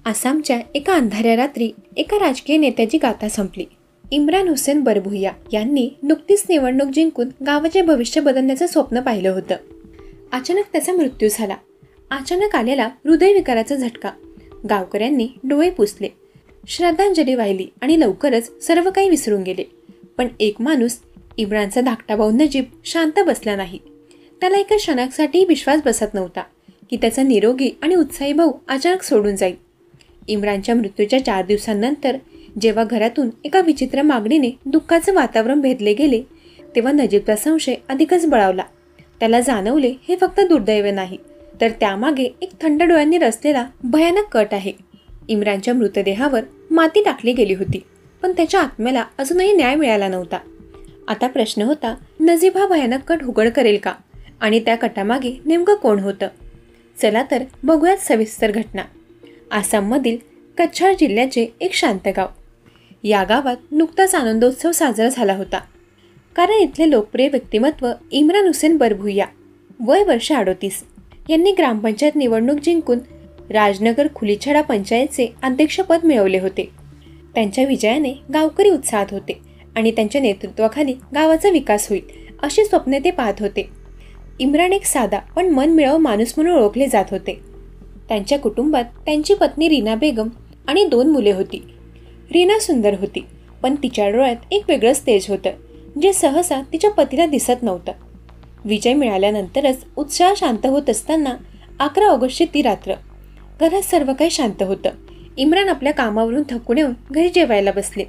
आसामच्या एका अंधाऱ्या रात्री एका राजकीय नेत्याची गाथा संपली. इम्रान हुसेन बरभुया यांनी नुकतीच निवडणूक जिंकून गावाचे भविष्य बदलण्याचं स्वप्न पाहिलं होतं. अचानक त्याचा मृत्यू झाला. अचानक आलेला हृदयविकाराचा झटका. गावकऱ्यांनी डोळे पुसले, श्रद्धांजली वाहिली आणि लवकरच सर्व काही विसरून गेले. पण एक माणूस, इम्रानचा धाकटा भाऊ नजीब, शांत बसला नाही. त्याला एका क्षणासाठीही विश्वास बसत नव्हता की त्याचा निरोगी आणि उत्साही भाऊ अचानक सोडून जाईल. इम्रानच्या मृत्यूच्या 4 दिवसांनंतर जेव्हा घरातून एका विचित्र मागणीने दुःखाचं वातावरण भेदले गेले, तेव्हा नजीबचा संशय अधिकच बळावला. त्याला जाणवले हे फक्त दुर्दैव नाही, तर त्यामागे एक थंड डोळ्यांनी रचलेला भयानक कट आहे. इम्रानच्या मृतदेहावर माती टाकली गेली होती, पण त्याच्या आत्म्याला अजूनही न्याय मिळाला नव्हता. आता प्रश्न होता, नजीब हा भयानक कट उघड करेल का? आणि त्या कटामागे नेमकं कोण होतं? चला तर बघूयात सविस्तर घटना. आसाममधील कछार जिल्ह्याचे एक शांत गाव. या गावात नुकताच आनंदोत्सव साजरा झाला होता, कारण इथले लोकप्रिय व्यक्तिमत्व इम्रान हुसेन बरभुया, वय वर्ष 38, यांनी ग्रामपंचायत निवडणूक जिंकून राजनगर खुलीछडा पंचायतचे अध्यक्षपद मिळवले होते. त्यांच्या विजयाने गावकरी उत्साहात होते आणि त्यांच्या नेतृत्वाखाली गावाचा विकास होईल अशी स्वप्ने ते पाहत होते. इम्रान एक साधा पण मनमिळावू माणूस म्हणून ओळखले जात होते. त्यांच्या कुटुंबात त्यांची पत्नी रीना बेगम आणि 2 मुले होती. रीना सुंदर होती, पण तिच्या डोळ्यात एक वेगळंच तेज होतं, जे सहसा तिच्या पतीला दिसत नव्हतं. विजय मिळाल्यानंतरच उत्साह शांत होत असताना 11 ऑगस्टची ती रात्र. घरात सर्व काही शांत होतं. इम्रान आपल्या कामावरून थकून येऊन घरी जेवायला बसले.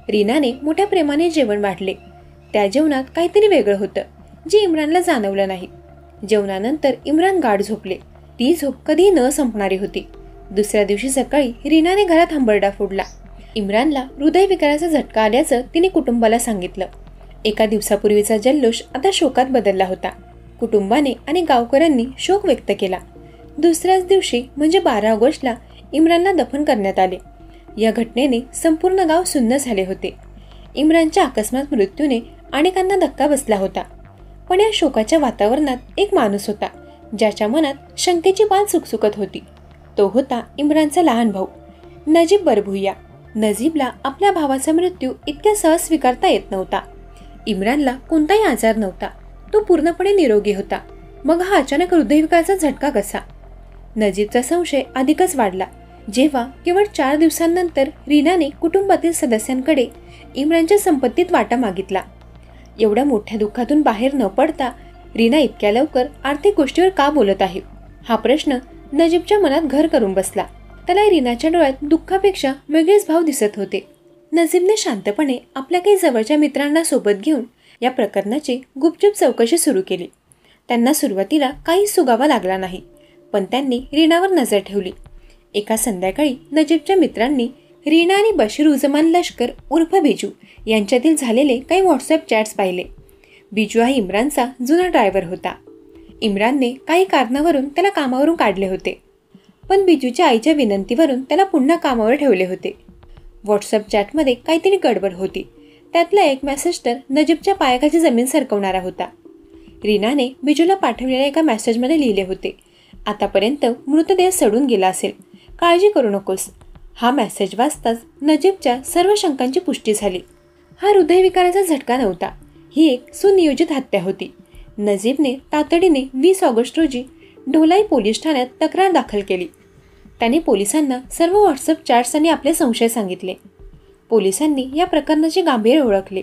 रीनाने मोठ्या प्रेमाने जेवण वाढले. त्या जेवणात काहीतरी वेगळं होतं, जे इम्रानला जाणवलं नाही. जेवणानंतर इम्रान गाढ झोपले. ती झोप कधीही न संपणारी होती. दुसऱ्या दिवशी सकाळी रीनाने घरात हंबरडा फोडला. इम्रानला हृदयविकाराचा झटका आल्याचं तिने कुटुंबाला सांगितलं. एका दिवसापूर्वीचा जल्लोष आता शोकात बदलला होता. कुटुंबाने आणि गावकऱ्यांनी शोक व्यक्त केला. दुसऱ्याच दिवशी म्हणजे 12 ऑगस्टला इम्रानला दफन करण्यात आले. या घटनेने संपूर्ण गाव सुन्न झाले होते. इम्रानच्या अकस्मात मृत्यूने अनेकांना धक्का बसला होता. पण या शोकाच्या वातावरणात एक माणूस होता, ज्याच्या मनात शंकेची पाल सुकसुकत होती. तो होता इम्रानचा लहान भाऊ नजीब बरभुया. नजीबला आपल्या भावाचा मृत्यू इतक्या सहज स्वीकारता येत नव्हता. इम्रानला कोणताही आजार नव्हता. तो पूर्णपणे निरोगी होता. मग हा अचानक हृदयविकाराचा झटका कसा? नजीबचा संशय अधिकच वाढला, जेव्हा केवळ 4 दिवसांनंतर रीनाने कुटुंबातील सदस्यांकडे इम्रानच्या संपत्तीत वाटा मागितला. एवढ्या मोठ्या दुःखातून बाहेर न पडता रीना इतक्या लवकर आर्थिक गोष्टीवर का बोलत आहे, हा प्रश्न नजीबच्या मनात घर करून बसला. त्याला रीनाच्या डोळ्यात दुःखापेक्षा वेगळेच भाव दिसत होते. नजीबने शांतपणे आपल्या काही जवळच्या मित्रांना सोबत घेऊन या प्रकरणाची गुपचूप चौकशी सुरू केली. त्यांना सुरुवातीला काही सुगावा लागला नाही, पण त्यांनी रीनावर नजर ठेवली. एका संध्याकाळी नजीबच्या मित्रांनी रीना आणि बशीर उझमान लष्कर उर्फ बिजू यांच्यातील झालेले काही व्हॉट्सअप चॅट्स पाहिले. बिजू हा इम्रानचा जुना ड्रायव्हर होता. इम्रानने काही कारणावरून त्याला कामावरून काढले होते, पण बिजूच्या आईच्या विनंतीवरून त्याला पुन्हा कामावर ठेवले होते. व्हॉट्सअप चॅटमध्ये काहीतरी गडबड होती. त्यातला एक मेसेज तर नजीबच्या पायाखाली जमीन सरकवणारा होता. रीनाने बिजूला पाठवलेल्या एका मेसेजमध्ये लिहिले होते, आतापर्यंत मृतदेह सडून गेला असेल, काळजी करू नकोस. हा मेसेज वाचताच नजीबच्या सर्व शंकांची पुष्टी झाली. हा हृदयविकाराचा झटका नव्हता, ही एक सुनियोजित हत्या होती. नजीबने तातडीने 20 ऑगस्ट रोजी ढोलाई पोलीस ठाण्यात तक्रार दाखल केली. त्याने पोलिसांना सर्व व्हॉट्सअप चॅट्स आणि आपले संशय सांगितले. पोलिसांनी या प्रकरणाचे गांभीर्य ओळखले.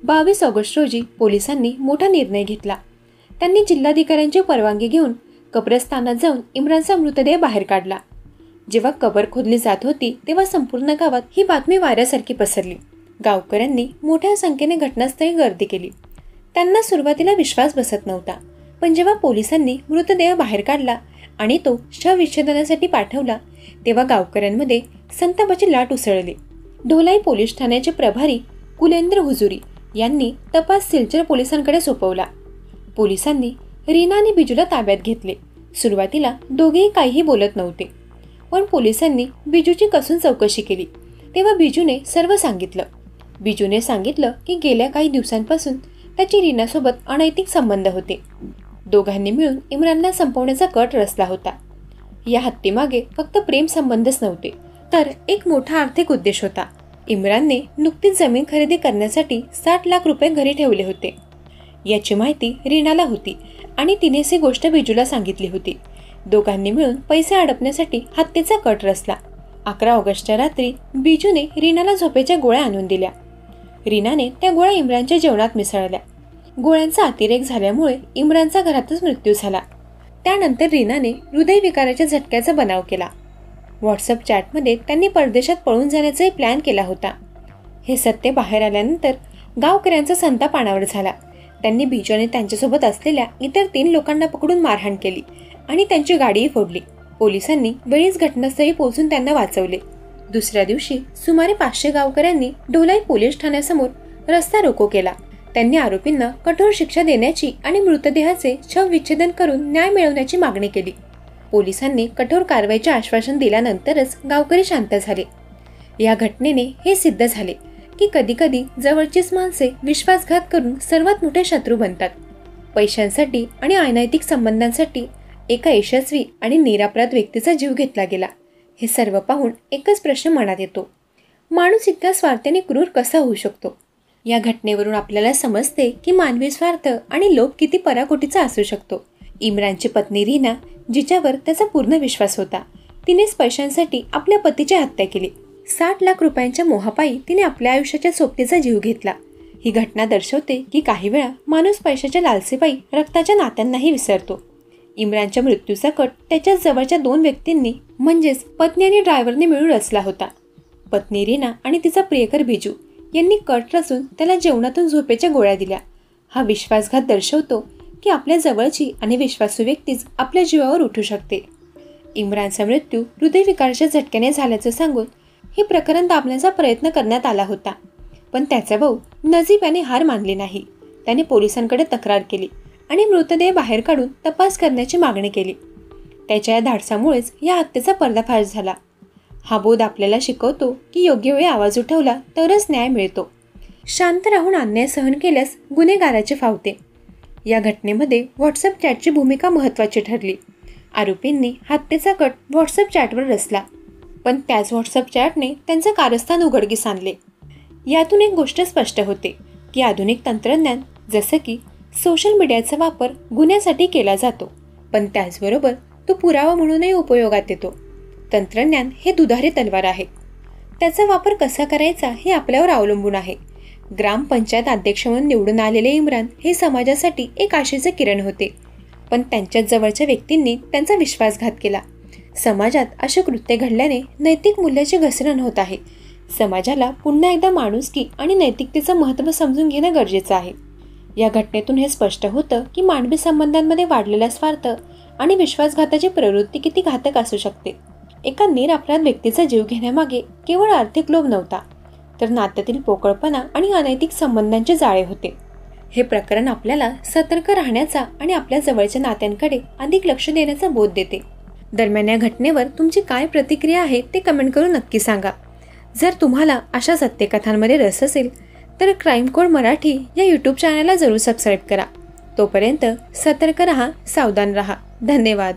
22 ऑगस्ट रोजी पोलिसांनी मोठा निर्णय घेतला. त्यांनी जिल्हाधिकाऱ्यांची परवानगी घेऊन कब्रस्तानात जाऊन इम्रानचा मृतदेह बाहेर काढला. जेव्हा कबर खोदली जात होती, तेव्हा संपूर्ण गावात ही बातमी वाऱ्यासारखी पसरली. गावकऱ्यांनी मोठ्या संख्येने घटनास्थळी गर्दी केली. त्यांना सुरुवातीला विश्वास बसत नव्हता, पण जेव्हा पोलिसांनी मृतदेह बाहेर काढला आणि तो शवविच्छेदनासाठी पाठवला, तेव्हा गावकऱ्यांमध्ये संतापाची लाट उसळली. ढोलाई पोलीस ठाण्याचे प्रभारी कुलेंद्र हुजुरी यांनी तपास सिलचर पोलिसांकडे सोपवला. पोलिसांनी रीना आणि बिजूला ताब्यात घेतले. सुरुवातीला दोघेही काहीही बोलत नव्हते, पण पोलिसांनी बिजूची कसून चौकशी केली. तेव्हा बिजूने सर्व सांगितलं. बिजूने सांगितलं की गेल्या काही दिवसांपासून त्याची रीनासोबत अनैतिक संबंध होते. दोघांनी मिळून इम्रानला संपवण्याचा कट रचला होता. या हत्येमागे फक्त प्रेम संबंधच नव्हते, तर एक मोठा आर्थिक उद्देश होता. इम्रानने नुकतीच जमीन खरेदी करण्यासाठी 60 लाख रुपये घरी ठेवले होते. याची माहिती रीनाला होती आणि तिनेच ही गोष्ट बिजूला सांगितली होती. दोघांनी मिळून पैसे अडपण्यासाठी हत्येचा कट रचला. 11 ऑगस्टच्या रात्री बिजूने रीनाला झोपेच्या गोळ्या आणून दिल्या. रीनाने त्या गोळ्या इम्रानच्या जेवणात मिसळल्या. गोळ्यांचा अतिरेक झाल्यामुळे इम्रानचा घरातच मृत्यू झाला. त्यानंतर रीनाने हृदयविकाराच्या झटक्याचा बनाव केला. व्हॉट्सअप चॅटमध्ये त्यांनी परदेशात पळून जाण्याचाही प्लॅन केला होता. हे सत्य बाहेर आल्यानंतर गावकऱ्यांचा संताप अनावर झाला. त्यांनी बिजू आणि त्यांच्यासोबत असलेल्या इतर 3 लोकांना पकडून मारहाण केली आणि त्यांची गाडीही फोडली. पोलिसांनी वेळीच घटनास्थळी पोहोचून त्यांना वाचवले. दुसऱ्या दिवशी सुमारे 500 गावकऱ्यांनी ढोलाई पोलीस ठाण्यासमोर रस्ता रोको केला. त्यांनी आरोपींना कठोर शिक्षा देण्याची आणि मृतदेहाचे शवविच्छेदन करून न्याय मिळवण्याची मागणी केली. पोलिसांनी कठोर कारवाईचे आश्वासन दिल्यानंतरच गावकरी शांत झाले. या घटनेने हे सिद्ध झाले की कधीकधी जवळचीच माणसे विश्वासघात करून सर्वात मोठे शत्रू बनतात. पैशांसाठी आणि अनैतिक संबंधांसाठी एका यशस्वी आणि निरपराध व्यक्तीचा जीव घेतला गेला. हे सर्व पाहून एकच प्रश्न मनात येतो, माणूस इतका स्वार्थाने क्रूर कसा होऊ शकतो? या घटनेवरून आपल्याला समजते की मानवी स्वार्थ आणि लोभ किती पराकोटीचा असू शकतो. इम्रानची पत्नी रीना, जिच्यावर त्याचा पूर्ण विश्वास होता, तिनेच पैशांसाठी आपल्या पतीची हत्या केली. 60 लाख रुपयांच्या मोहापायी तिने आपल्या आयुष्याच्या सोबतीचा जीव घेतला. ही घटना दर्शवते की काही वेळा माणूस पैशाच्या लालसेपायी रक्ताच्या नात्यांनाही विसरतो. इम्रानच्या मृत्यूचा कट त्याच्याच जवळच्या 2 व्यक्तींनी म्हणजेच पत्नी आणि ड्रायव्हरने मिळून रचला होता. पत्नी रीना आणि तिचा प्रियकर बिजू यांनी कट रचून त्याला जेवणातून झोपेच्या गोळ्या दिल्या. हा विश्वासघात दर्शवतो की आपल्या जवळची आणि विश्वासू व्यक्तीच आपल्या जीवावर उठू शकते. इम्रानचा मृत्यू हृदयविकाराच्या झटक्याने झाल्याचं सांगून हे प्रकरण दाबण्याचा प्रयत्न करण्यात आला होता. पण त्याचा भाऊ नजीब याने हार मानली नाही. त्याने पोलिसांकडे तक्रार केली आणि मृतदेह बाहेर काढून तपास करण्याची मागणी केली. त्याच्या या धाडसामुळेच या हत्येचा पर्दाफाश झाला. हा बोध आपल्याला शिकवतो की योग्य वेळी आवाज उठवला तरच न्याय मिळतो. शांत राहून अन्याय सहन केल्यास गुन्हेगाराचे फावते. या घटनेमध्ये व्हॉट्सअप चॅटची भूमिका महत्त्वाची ठरली. आरोपींनी हत्येचा कट व्हॉट्सअप चॅटवर रचला, पण त्याच व्हॉट्सअप चॅटने त्यांचं कारस्थान उघडकीस आणले. यातून एक गोष्ट स्पष्ट होते की आधुनिक तंत्रज्ञान जसं की सोशल मीडियाचा वापर गुन्ह्यासाठी केला जातो, पण त्याचबरोबर तो पुरावा म्हणूनही उपयोगात येतो. तंत्रज्ञान हे दुधारी तलवार आहे. त्याचा वापर कसा करायचा हे आपल्यावर अवलंबून आहे. ग्रामपंचायत अध्यक्ष म्हणून निवडून आलेले इम्रान हे समाजासाठी एक आशेचे किरण होते, पण त्यांच्याच जवळच्या व्यक्तींनी त्यांचा विश्वासघात केला. समाजात असे कृत्य घडल्याने नैतिक मूल्याची घसरण होत आहे. समाजाला पुन्हा एकदा माणुसकी आणि नैतिकतेचं महत्त्व समजून घेणं गरजेचं आहे. या घटनेतून हे स्पष्ट होतं की मानवी संबंधांमध्ये वाढलेला स्वार्थ आणि विश्वासघाताची प्रवृत्ती किती घातक असू शकते. एका निरपराध व्यक्तीचा जीव घेण्यामागे केवळ आर्थिक लोभ नव्हता, तर नात्यातील पोकळपणा आणि अनैतिक संबंधांचे जाळे होते. हे प्रकरण आपल्याला सतर्क राहण्याचा आणि आपल्या जवळच्या नात्यांकडे अधिक लक्ष देण्याचा बोध देते. दरम्यान या घटनेवर तुमची काय प्रतिक्रिया आहे ते कमेंट करून नक्की सांगा. जर तुम्हाला अशा सत्यकथांमध्ये रस असेल तर क्राईम कोड मराठी या यूट्यूब चॅनलला जरूर सबस्क्राईब करा. तोपर्यंत सतर्क रहा, सावधान रहा. धन्यवाद.